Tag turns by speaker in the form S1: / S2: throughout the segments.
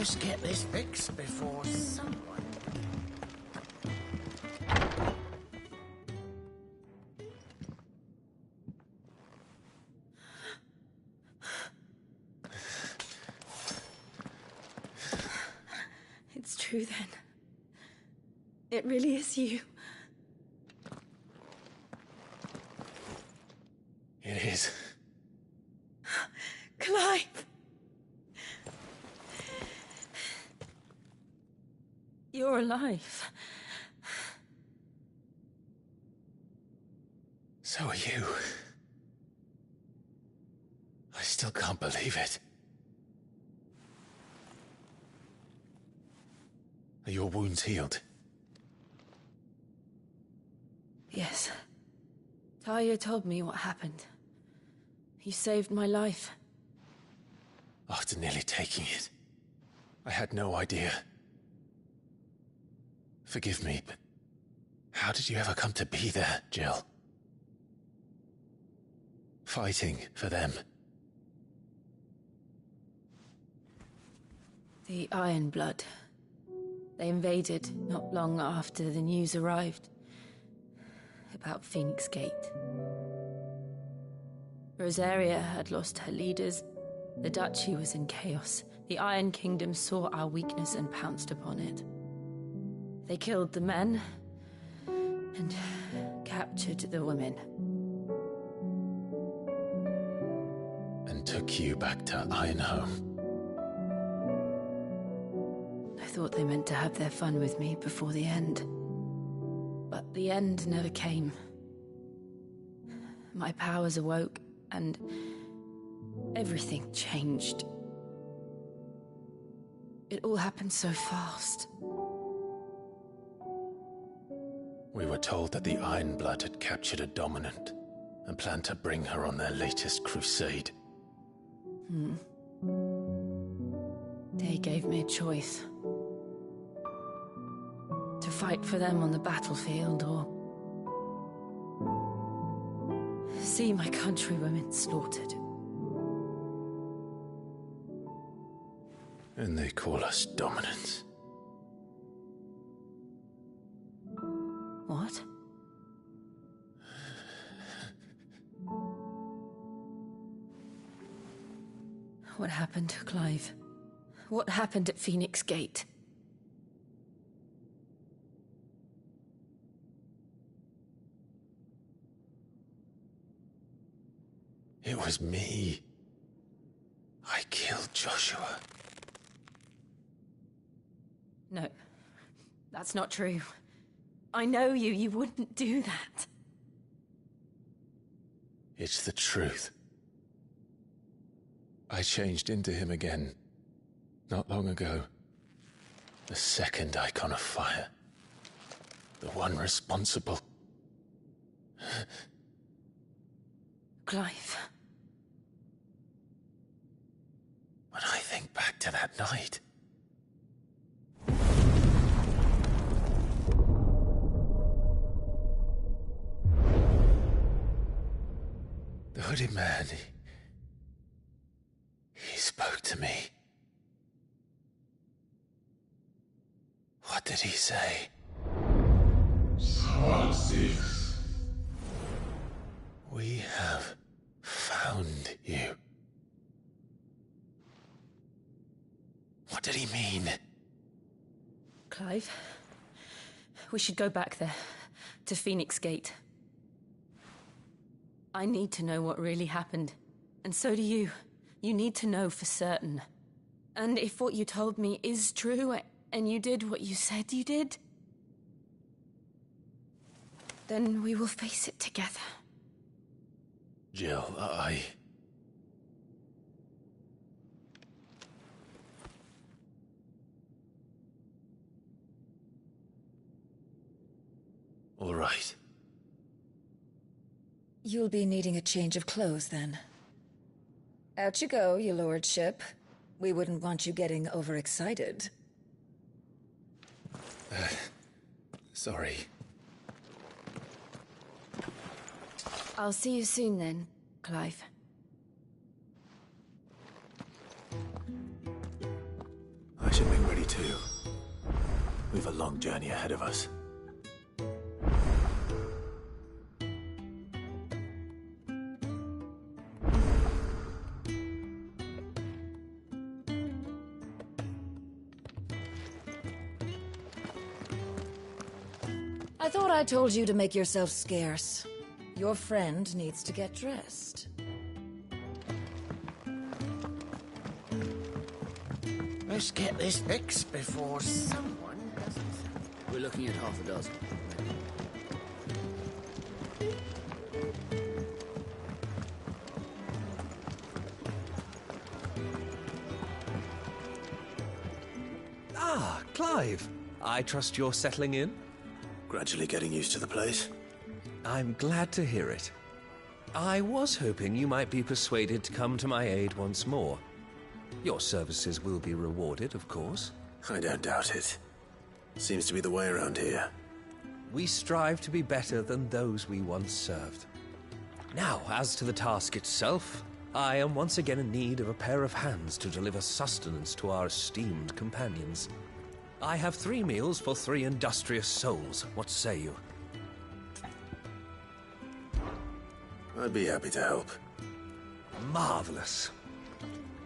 S1: best get this fixed before someone...
S2: It's true then. It really is you.
S3: It is.
S2: Clive! You're alive.
S3: So are you. I still can't believe it. Are your wounds healed?
S2: Yes. Talia told me what happened. You saved my life.
S3: After nearly taking it, I had no idea. Forgive me, but how did you ever come to be there, Jill? Fighting for them.
S2: The Iron Blood. They invaded not long after the news arrived about Phoenix Gate. Rosaria had lost her leaders. The Duchy was in chaos. The Iron Kingdom saw our weakness and pounced upon it. They killed the men and captured the women.
S3: And took you back to Ironhome.
S2: I thought they meant to have their fun with me before the end. But the end never came. My powers awoke, and everything changed. It all happened so fast.
S3: We were told that the Iron Blood had captured a dominant and planned to bring her on their latest crusade.
S2: They gave me a choice. To fight for them on the battlefield, or see my countrywomen slaughtered.
S3: And they call us dominants.
S2: What? What happened, Clive? What happened at Phoenix Gate?
S3: It was me. I killed Joshua.
S2: No, that's not true. I know you. You wouldn't do that.
S3: It's the truth. I changed into him again, not long ago. The second Icon of Fire. The one responsible.
S2: Clive.
S3: When I think back to that night... The hooded man, he spoke to me. What did he say?
S4: Swan 6.
S3: We have found you. What did he mean?
S2: Clive, we should go back there, to Phoenix Gate. I need to know what really happened, and so do you. You need to know for certain. And if what you told me is true, and you did what you said you did, then we will face it together.
S3: Jill, All right.
S5: You'll be needing a change of clothes, then. Out you go, your lordship. We wouldn't want you getting overexcited.
S3: Sorry.
S2: I'll see you soon then, Clive.
S3: I should We've a long journey ahead of us.
S5: I thought I told you to make yourself scarce. Your friend needs to get dressed.
S1: Let's get this fixed before someone doesn't.
S4: We're looking at half a dozen.
S6: Ah, Clive. I trust you're settling in?
S3: Gradually getting used to the place.
S6: I'm glad to hear it. I was hoping you might be persuaded to come to my aid once more. Your services will be rewarded, of course.
S3: I don't doubt it. Seems to be the way around here.
S6: We strive to be better than those we once served. Now, as to the task itself, I am once again in need of a pair of hands to deliver sustenance to our esteemed companions. I have 3 meals for 3 industrious souls. What say you?
S3: I'd be happy to help.
S6: Marvelous.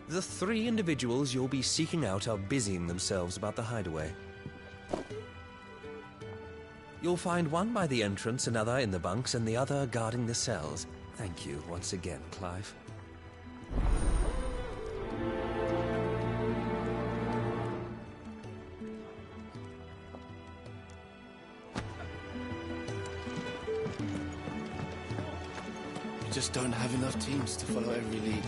S6: The 3 individuals you'll be seeking out are busying themselves about the hideaway. You'll find one by the entrance, another in the bunks, and the other guarding the cells. Thank you once again, Clive.
S4: We just don't have enough teams to follow every lead.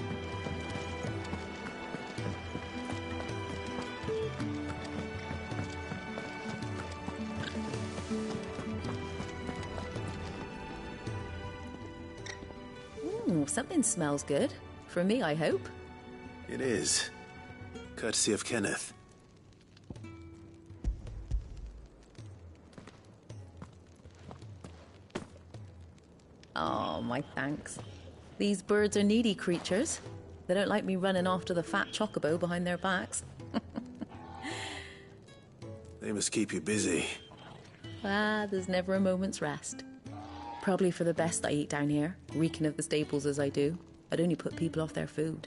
S7: Ooh, something smells good. For me, I hope.
S3: It is. Courtesy of Kenneth.
S7: Oh, my thanks. These birds are needy creatures. They don't like me running after the fat chocobo behind their backs.
S3: They must keep you busy.
S7: Ah, there's never a moment's rest. Probably for the best I eat down here, reeking of the staples as I do. I'd only put people off their food.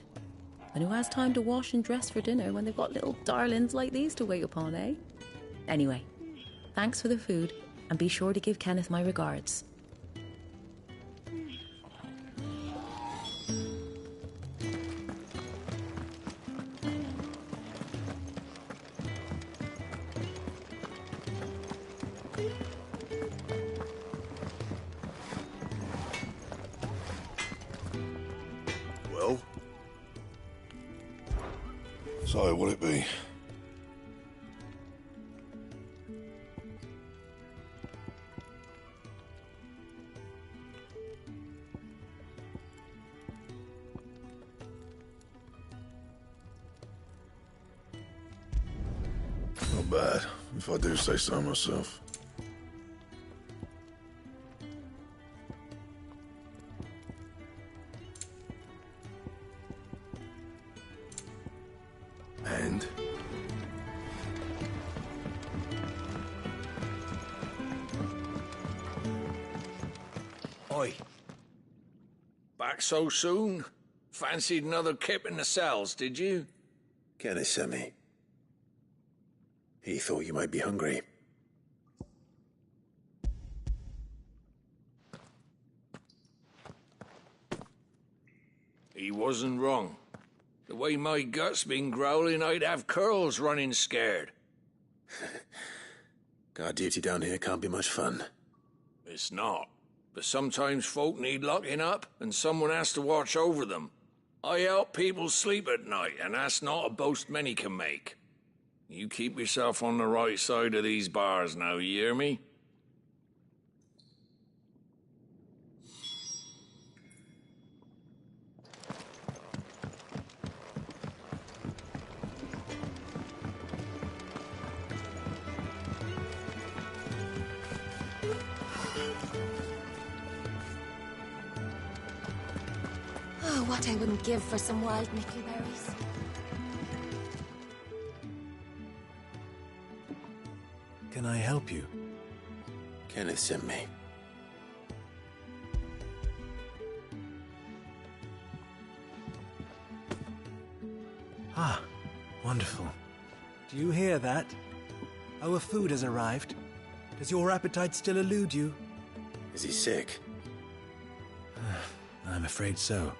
S7: And who has time to wash and dress for dinner when they've got little darlings like these to wait upon, eh? Anyway, thanks for the food, and be sure to give Kenneth my regards.
S8: Well? So, what'll it be? Not bad, if I do say so myself. And?
S9: Oi. Back so soon? Fancied another kip in the cells, did you?
S3: Kenneth sent me. He thought you might be hungry.
S9: He wasn't wrong. The way my gut's been growling, I'd have curls running scared.
S3: Guard duty down here can't be much fun.
S9: It's not. But sometimes folk need locking up, and someone has to watch over them. I help people sleep at night, and that's not a boast many can make. You keep yourself on the right side of these bars now, you hear me?
S10: Oh, what I wouldn't give for some wild mickleberries.
S11: can I help you?
S3: Kenneth sent me.
S11: Ah, wonderful. Do you hear that? Our food has arrived. Does your appetite still elude you?
S3: Is he sick?
S11: I'm afraid so.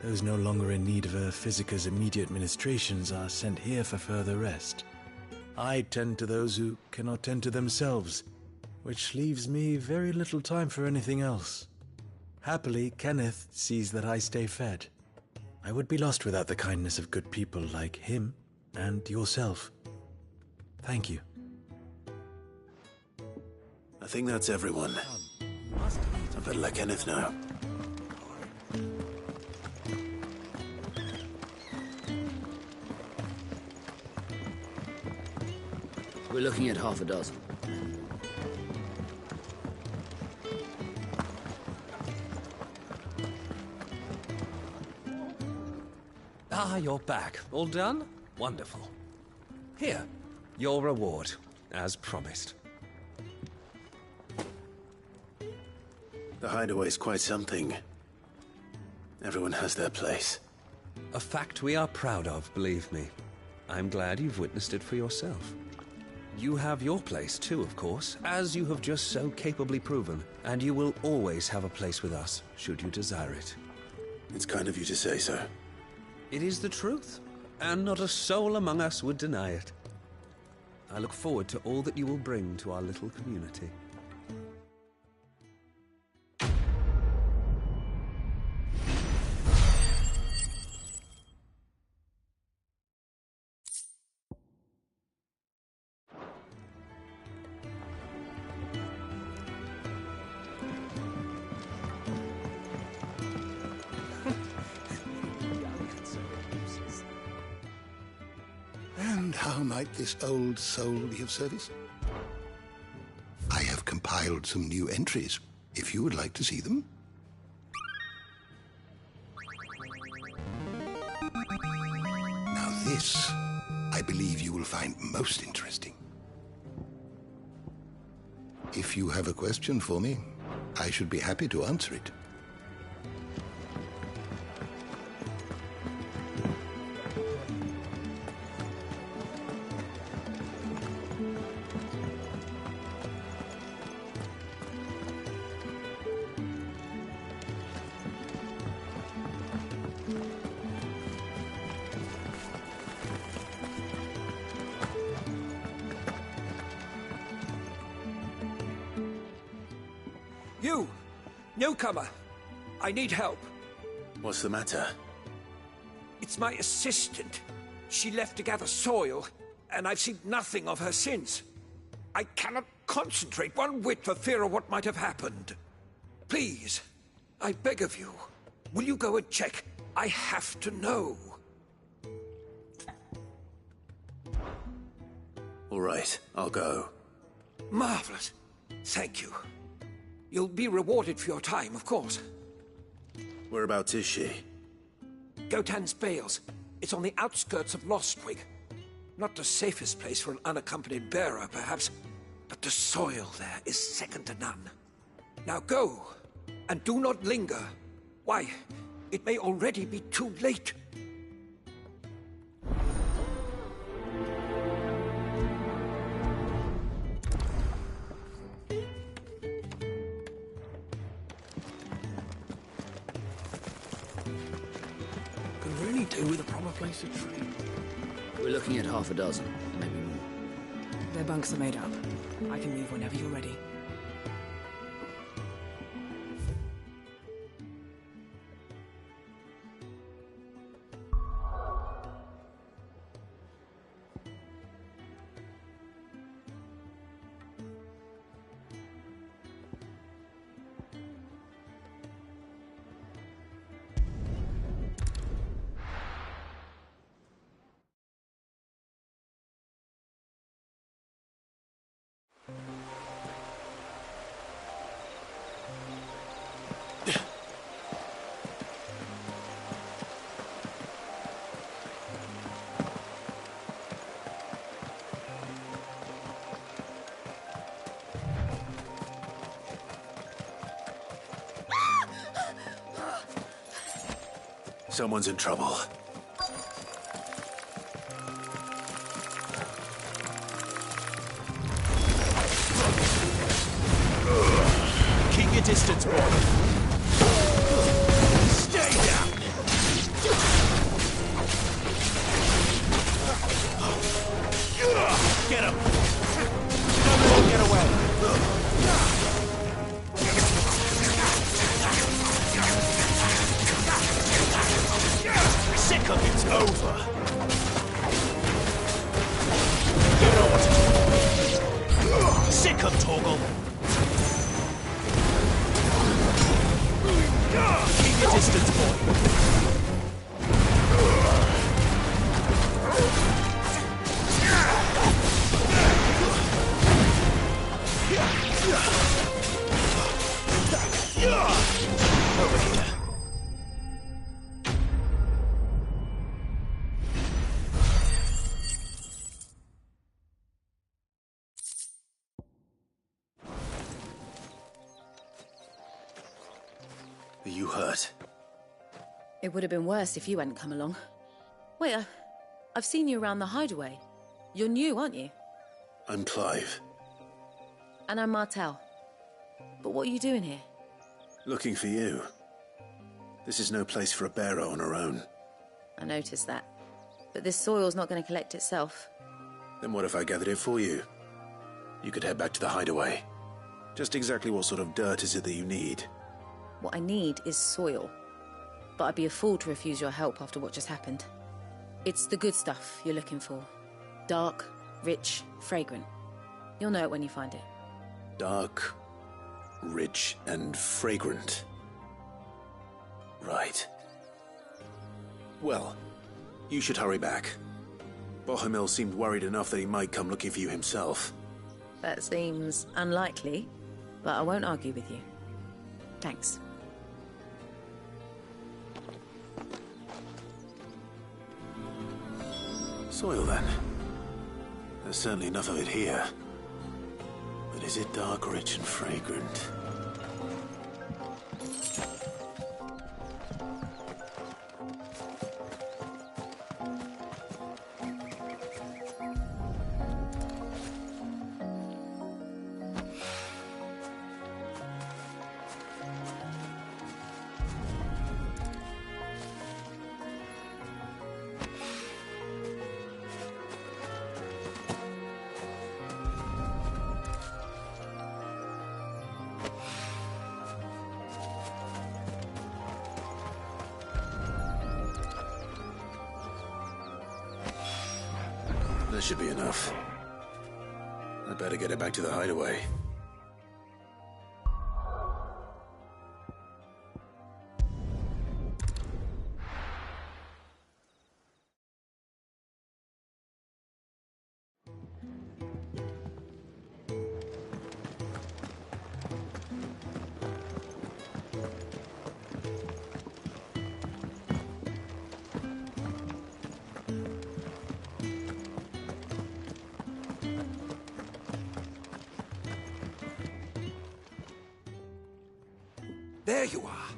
S11: Those no longer in need of a Physica's immediate ministrations are sent here for further rest. I tend to those who cannot tend to themselves, which leaves me very little time for anything else. Happily, Kenneth sees that I stay fed. I would be lost without the kindness of good people like him and yourself. Thank you.
S3: I think that's everyone. I better let Kenneth know.
S12: We're looking at half a dozen.
S6: Ah, you're back. All done? Wonderful. Here, your reward, as promised.
S3: The hideaway's quite something. Everyone has their place.
S6: A fact we are proud of, believe me. I'm glad you've witnessed it for yourself. You have your place too, of course, as you have just so capably proven, and you will always have a place with us, should you desire it.
S3: It's kind of you to say so.
S6: It is the truth, and not a soul among us would deny it. I look forward to all that you will bring to our little community.
S13: And how might this old soul be of service? I have compiled some new entries, if you would like to see them. Now this, I believe you will find most interesting. If you have a question for me, I should be happy to answer it.
S14: You! Newcomer! I need help.
S3: What's the matter?
S14: It's my assistant. She left to gather soil, and I've seen nothing of her since. I cannot concentrate one whit for fear of what might have happened. Please, I beg of you, will you go and check? I have to know.
S3: All right, I'll go.
S14: Marvelous. Thank you. You'll be rewarded for your time, of course.
S3: Whereabouts is she?
S14: Gotan's Bales. It's on the outskirts of Lostwig. Not the safest place for an unaccompanied bearer, perhaps, but the soil there is second to none. Now go, and do not linger. Why, it may already be too late.
S12: Do with a proper place to trade. We're looking at half a dozen, maybe more.
S15: Their bunks are made up. I can move whenever you're ready.
S3: Someone's in trouble.
S11: Keep your distance, boy. Stay down. Get him. Don't let him get away. Sick of it's over. You know what to do. Sick of Torgal. Keep your distance, boy. Over here.
S3: Are you hurt?
S7: It would have been worse if you hadn't come along. Wait, I've seen you around the hideaway. You're new, aren't you?
S3: I'm Clive.
S7: And I'm Martel. But what are you doing here?
S3: Looking for you. This is no place for a bearer on her own.
S7: I noticed that. But this soil's not going to collect itself.
S3: Then what if I gathered it for you? You could head back to the hideaway. Just exactly what sort of dirt is it that you need?
S7: What I need is soil. But I'd be a fool to refuse your help after what just happened. It's the good stuff you're looking for. Dark, rich, fragrant. You'll know it when you find it.
S3: Dark, rich, and fragrant. Right. Well, you should hurry back. Bohemil seemed worried enough that he might come looking for you himself.
S7: That seems unlikely, but I won't argue with you. Thanks.
S3: Soil, then. There's certainly enough of it here. But is it dark, rich, and fragrant? That should be enough. I better get it back to the hideaway.
S14: There you are.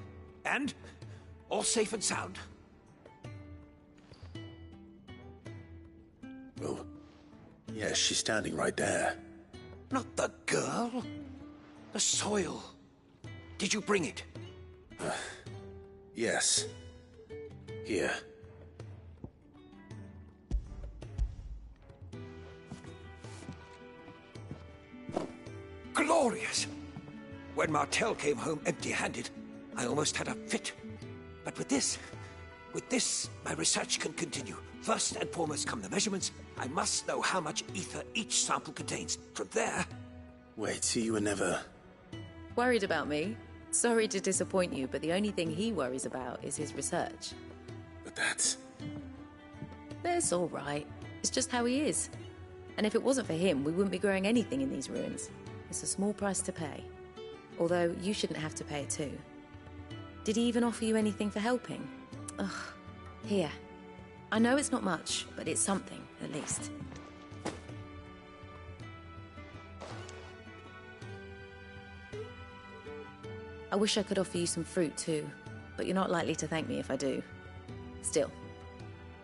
S14: And? All safe and sound?
S3: Well, yes, she's standing right there.
S14: Not the girl. The soil. Did you bring it?
S3: Yes. Here.
S14: Glorious! When Martel came home empty-handed, I almost had a fit. But with this, my research can continue. First and foremost come the measurements. I must know how much ether each sample contains. From there...
S3: Wait, so you were never...
S7: Worried about me? Sorry to disappoint you, but the only thing he worries about is his research.
S3: But that's...
S7: That's all right. It's just how he is. And if it wasn't for him, we wouldn't be growing anything in these ruins. It's a small price to pay. Although, you shouldn't have to pay it too. Did he even offer you anything for helping? Ugh. Here. I know it's not much, but it's something, at least. I wish I could offer you some fruit too, but you're not likely to thank me if I do. Still,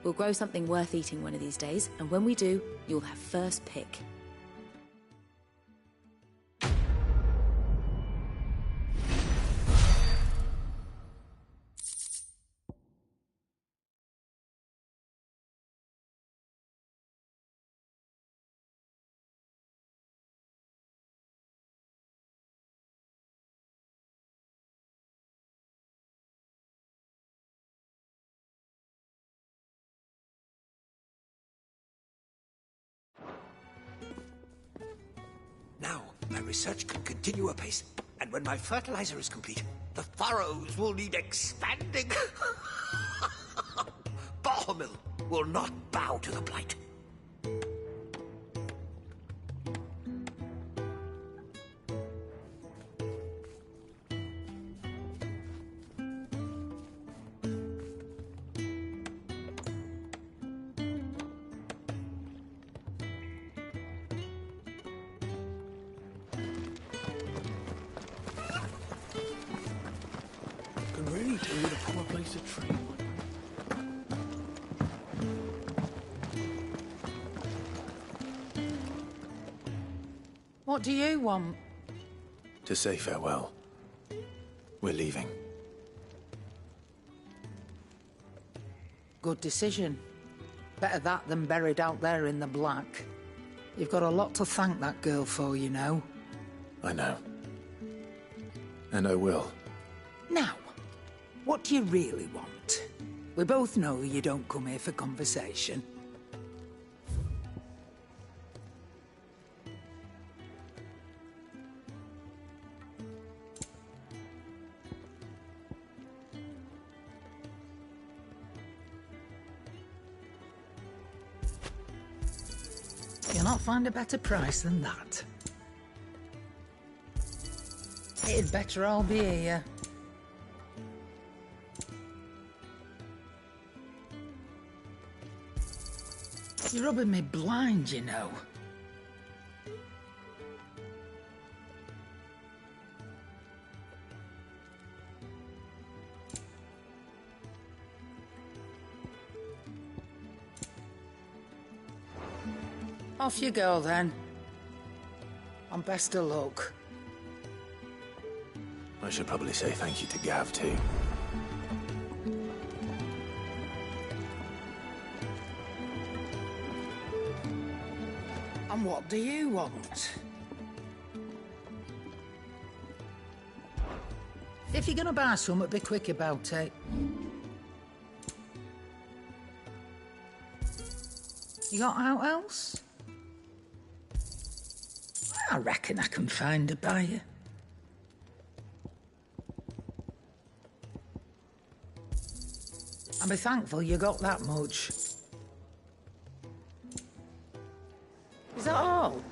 S7: we'll grow something worth eating one of these days, and when we do, you'll have first pick.
S14: Now, my research can continue apace, and when my fertilizer is complete, the furrows will need expanding. Bohemil will not bow to the Blight.
S1: Can really do with a proper place to train.
S16: What do you want?
S3: To say farewell. We're leaving.
S16: Good decision. Better that than buried out there in the black. You've got a lot to thank that girl for, you know.
S3: I know. And I will.
S16: Now, what do you really want? We both know you don't come here for conversation. You'll not find a better price than that. It'd better all be here. You're rubbing me blind, you know. Off you go, then. And best of luck.
S3: I should probably say thank you to Gav, too.
S16: And what do you want? If you're gonna buy something, be quick about it. You got out else? I reckon I can find a buyer. I'll be thankful you got that much. Is that all?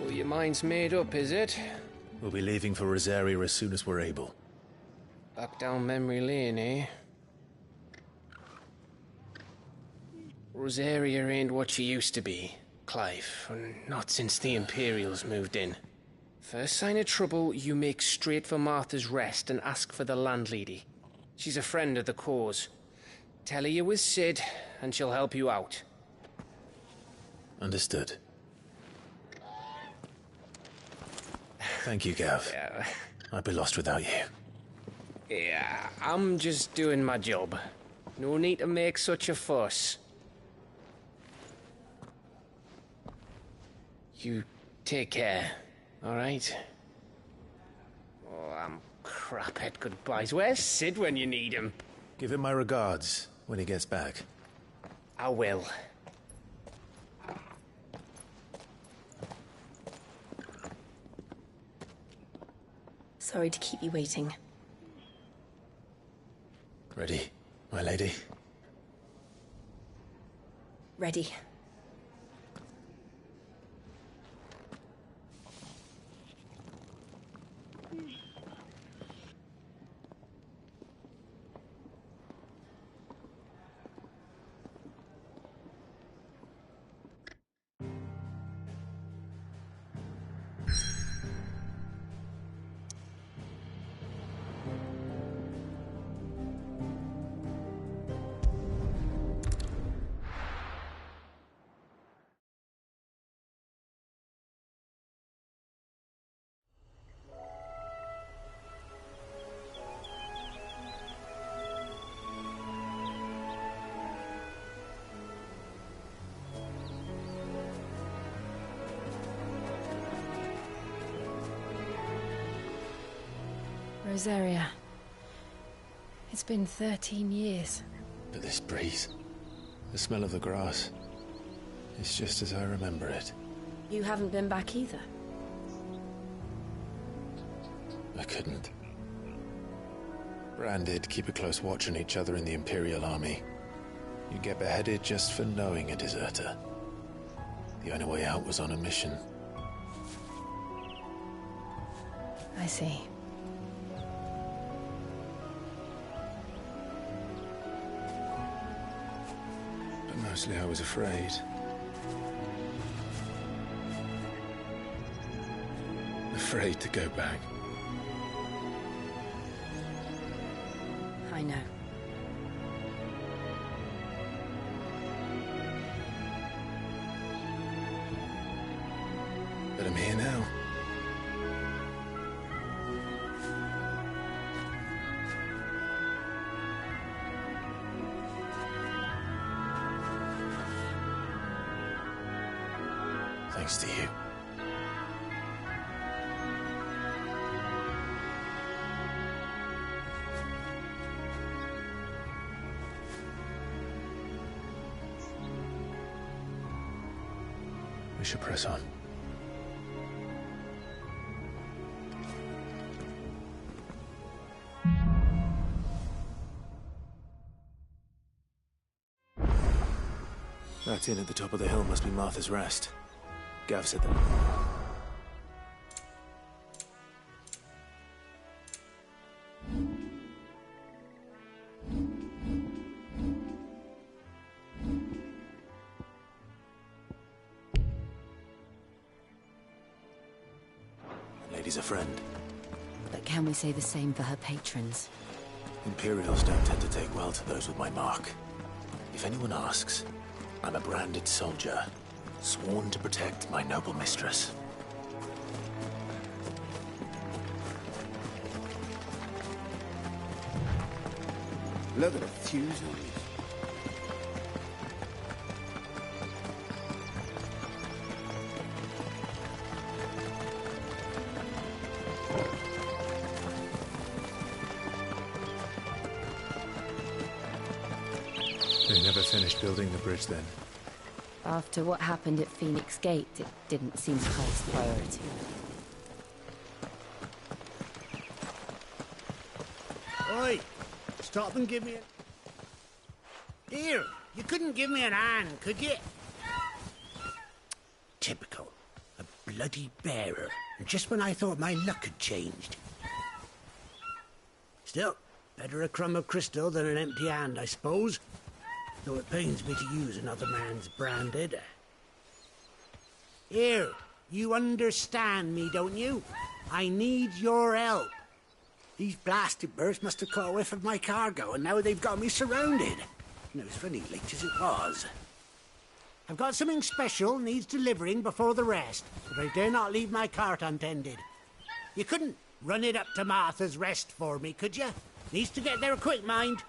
S17: So your mind's made up, is it?
S3: We'll be leaving for Rosaria as soon as we're able.
S17: Back down memory lane, eh? Rosaria ain't what she used to be, Clive. Not since the Imperials moved in. First sign of trouble, you make straight for Martha's Rest and ask for the landlady. She's a friend of the cause. Tell her you're with Cid, and she'll help you out.
S3: Understood. Thank you, Gav.
S17: Yeah.
S3: I'd be lost without you.
S17: Yeah, I'm just doing my job. No need to make such a fuss. You take care, all right? Oh, I'm crap at goodbyes. Where's Cid when you need him?
S3: Give him my regards when he gets back.
S17: I will.
S2: Sorry to keep you waiting.
S3: Ready, my lady?
S2: Ready. Rosaria. It's been 13 years.
S3: But this breeze, the smell of the grass, it's just as I remember it.
S2: You haven't been back either.
S3: I couldn't. Bran did keep a close watch on each other in the Imperial Army. You'd get beheaded just for knowing a deserter. The only way out was on a mission.
S2: I see.
S3: But mostly I was afraid. Afraid to go back.
S2: I know.
S3: But I'm here now. Thanks to you. We should press on. That inn at the top of the hill must be Martha's Rest. Gav said that. Lady's a friend.
S10: But can we say the same for her patrons?
S3: Imperials don't tend to take well to those with my mark. If anyone asks, I'm a branded soldier, sworn to protect my noble mistress.
S1: Look at the fuse on these.
S11: They never finished building the bridge then.
S10: After what happened at Phoenix Gate, it didn't seem the highest priority.
S1: Oi! Stop and give me a... Here! You couldn't give me an hand, could you? Typical. A bloody bearer. And just when I thought my luck had changed. Still, better a crumb of crystal than an empty hand, I suppose. Though it pains me to use another man's branded. Here, you understand me, don't you? I need your help. These blasted birds must have caught a whiff of my cargo, and now they've got me surrounded. And it was funny late as it was. I've got something special needs delivering before the rest, but I dare not leave my cart untended. You couldn't run it up to Martha's Rest for me, could you? Needs to get there quick, mind.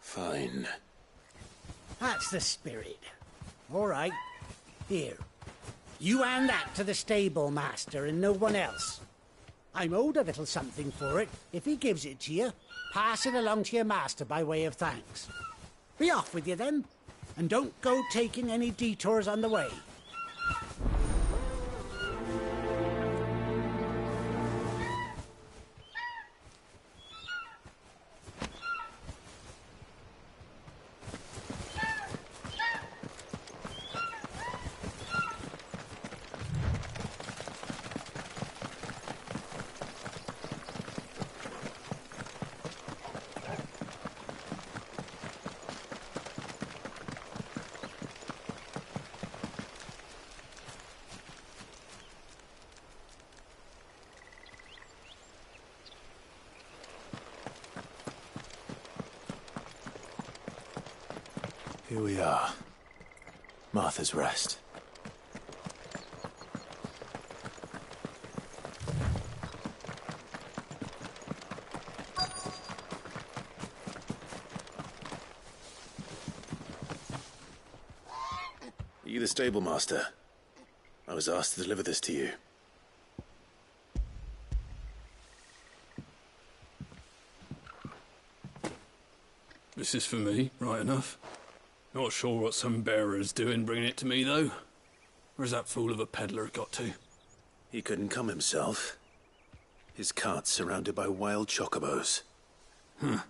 S3: Fine.
S1: That's the spirit. All right. Here. You hand that to the stable master and no one else. I'm owed a little something for it. If he gives it to you, pass it along to your master by way of thanks. Be off with you then, and don't go taking any detours on the way.
S3: Here we are. Martha's Rest. Are you the stable master? I was asked to deliver this to you.
S18: This is for me, right enough. Not sure what some bearer's doing bringing it to me, though. Where's that fool of a peddler got to?
S3: He couldn't come himself. His cart's surrounded by wild chocobos.
S18: Huh.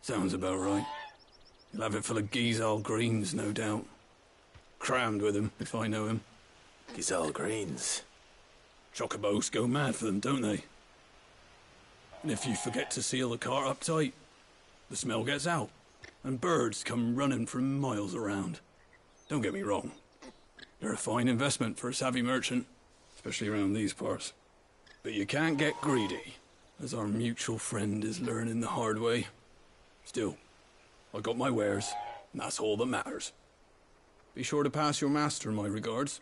S18: Sounds about right. He'll have it full of Gizal greens, no doubt. Crammed with him, if I know him.
S3: Gizal greens?
S18: Chocobos go mad for them, don't they? And if you forget to seal the cart up tight, the smell gets out. And birds come running from miles around. Don't get me wrong. They're a fine investment for a savvy merchant, especially around these parts. But you can't get greedy, as our mutual friend is learning the hard way. Still, I got my wares, and that's all that matters. Be sure to pass your master my regards.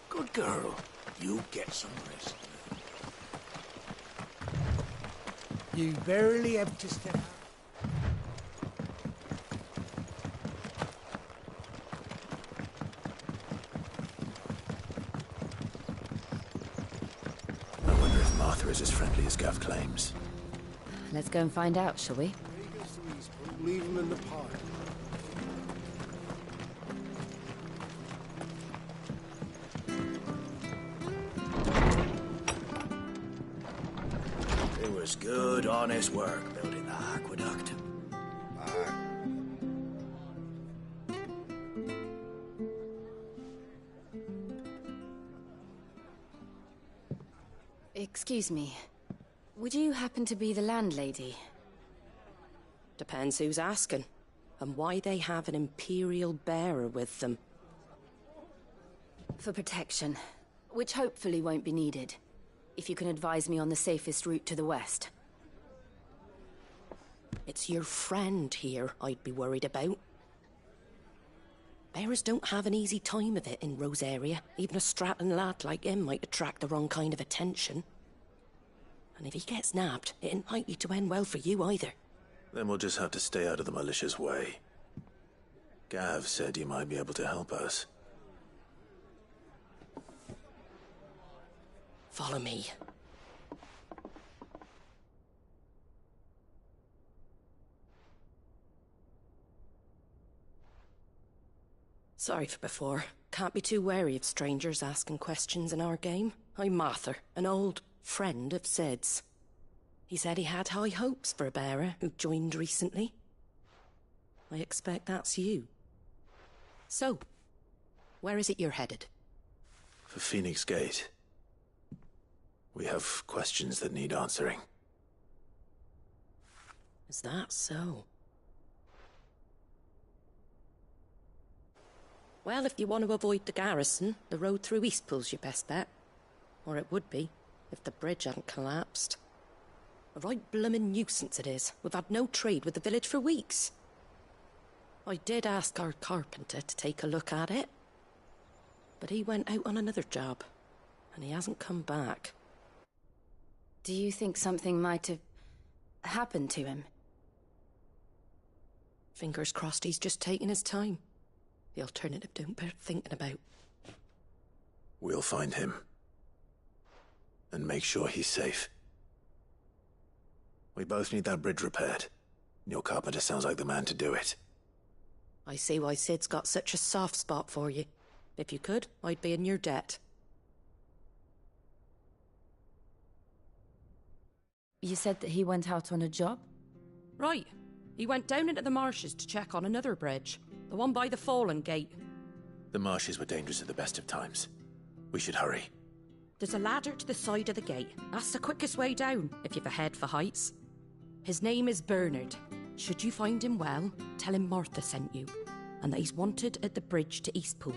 S1: Good girl. You get some rest. You barely have to step out.
S3: I wonder if Martha is as friendly as Gav claims.
S10: Let's go and find out, shall we?
S1: Leave him in the park.
S12: It was good, honest work building the aqueduct.
S10: Excuse me. Would you happen to be the landlady?
S19: Depends who's asking, and why they have an Imperial bearer with them.
S10: for protection, which hopefully won't be needed. If you can advise me on the safest route to the west.
S19: It's your friend here I'd be worried about. Bearers don't have an easy time of it in Rose area. Even a strapping lad like him might attract the wrong kind of attention. And if he gets nabbed, it ain't likely to end well for you either.
S3: Then we'll just have to stay out of the malicious way. Gav said you might be able to help us.
S19: Follow me. Sorry for before. Can't be too wary of strangers asking questions in our game. I'm Martha, an old friend of Sid's. He said he had high hopes for a bearer who joined recently. I expect that's you. So, where is it you're headed?
S3: For Phoenix Gate. We have questions that need answering.
S19: Is that so? Well, if you want to avoid the garrison, the road through Eastpool's your best bet. Or it would be, if the bridge hadn't collapsed. A right bloomin' nuisance it is. We've had no trade with the village for weeks. I did ask our carpenter to take a look at it. But he went out on another job, and he hasn't come back.
S10: Do you think something might have happened to him?
S19: Fingers crossed he's just taking his time. The alternative don't bear thinking about.
S3: We'll find him. And make sure he's safe. We both need that bridge repaired. Your carpenter sounds like the man to do it.
S19: I see why Sid's got such a soft spot for you. If you could, I'd be in your debt.
S10: You said that he went out on a job?
S19: Right. He went down into the marshes to check on another bridge. The one by the Fallen Gate.
S3: The marshes were dangerous at the best of times. We should hurry.
S19: There's a ladder to the side of the gate. That's the quickest way down, if you've a head for heights. His name is Bernard. Should you find him well, tell him Martha sent you, and that he's wanted at the bridge to Eastpool.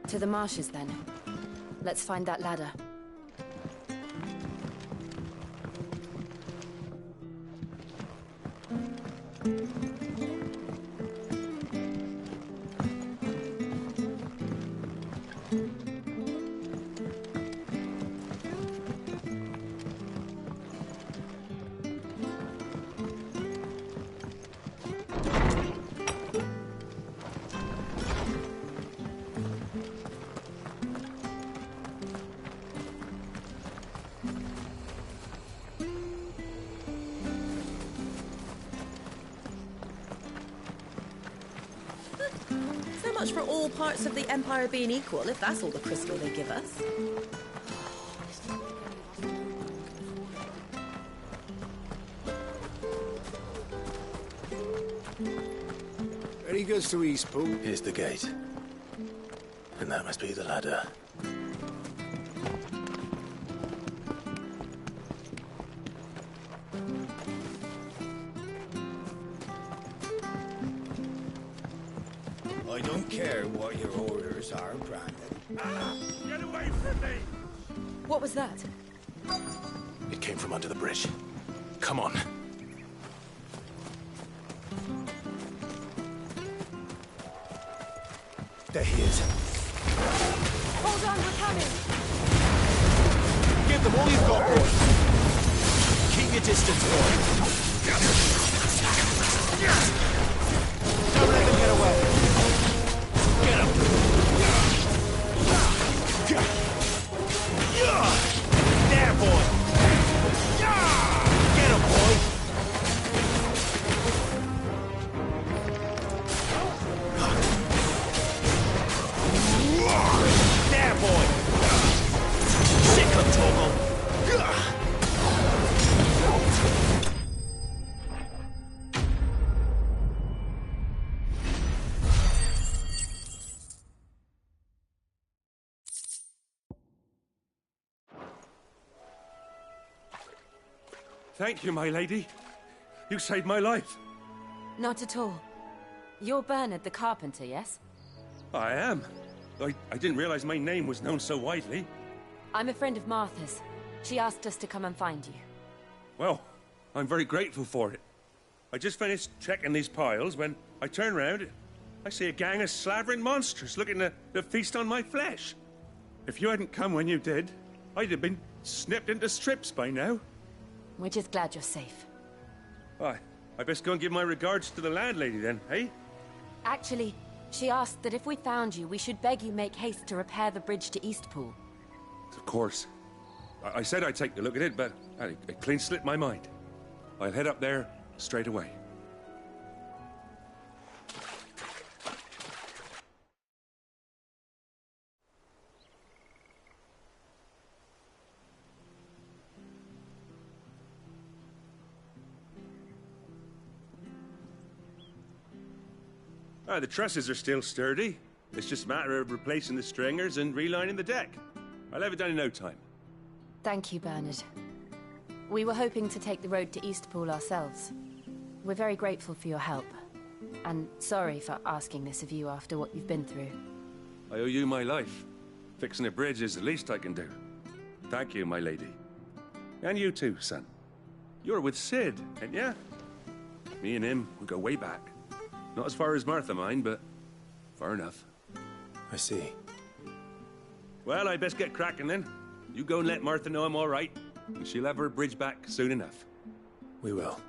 S10: To the marshes, then. Let's find that ladder.
S7: So much for all parts of the Empire being equal, if that's all the crystal they give us.
S1: Ready goes to Eastpool.
S3: Here's the gate. And that must be the ladder.
S20: I don't care what your orders are, Brandon.
S1: Get away from me!
S10: What was that?
S3: It came from under the bridge. Come on. There he is.
S10: Hold on, we're coming!
S3: Give them all you've got, boy. Keep your distance, boy. Don't let them get away. Get him. There, boy. Get him, boy. There, boy. Sick of Torgal.
S21: Thank you, my lady. You saved my life.
S10: Not at all. You're Bernard the carpenter, yes?
S21: I am. I didn't realize my name was known so widely.
S10: I'm a friend of Martha's. She asked us to come and find you.
S21: Well, I'm very grateful for it. I just finished checking these piles when I turn round. I see a gang of slavering monsters looking to feast on my flesh. If you hadn't come when you did, I'd have been snipped into strips by now.
S10: We're just glad you're safe.
S21: I best go and give my regards to the landlady then, eh?
S10: Actually, she asked that if we found you, we should beg you make haste to repair the bridge to Eastpool.
S21: Of course. I said I'd take a look at it, but it clean slipped my mind. I'll head up there straight away. The trusses are still sturdy. It's just a matter of replacing the stringers and relining the deck. I'll have it done in no time.
S10: Thank you, Bernard. We were hoping to take the road to Eastpool ourselves. We're very grateful for your help. And sorry for asking this of you after what you've been through.
S21: I owe you my life. Fixing a bridge is the least I can do. Thank you, my lady. And you too, son. You're with Sid, ain't ya? Me and him, we go way back. Not as far as Martha, mind, but far enough.
S3: I see.
S21: Well, I best get cracking then. You go and let Martha know I'm all right, and she'll have her bridge back soon enough.
S3: We will.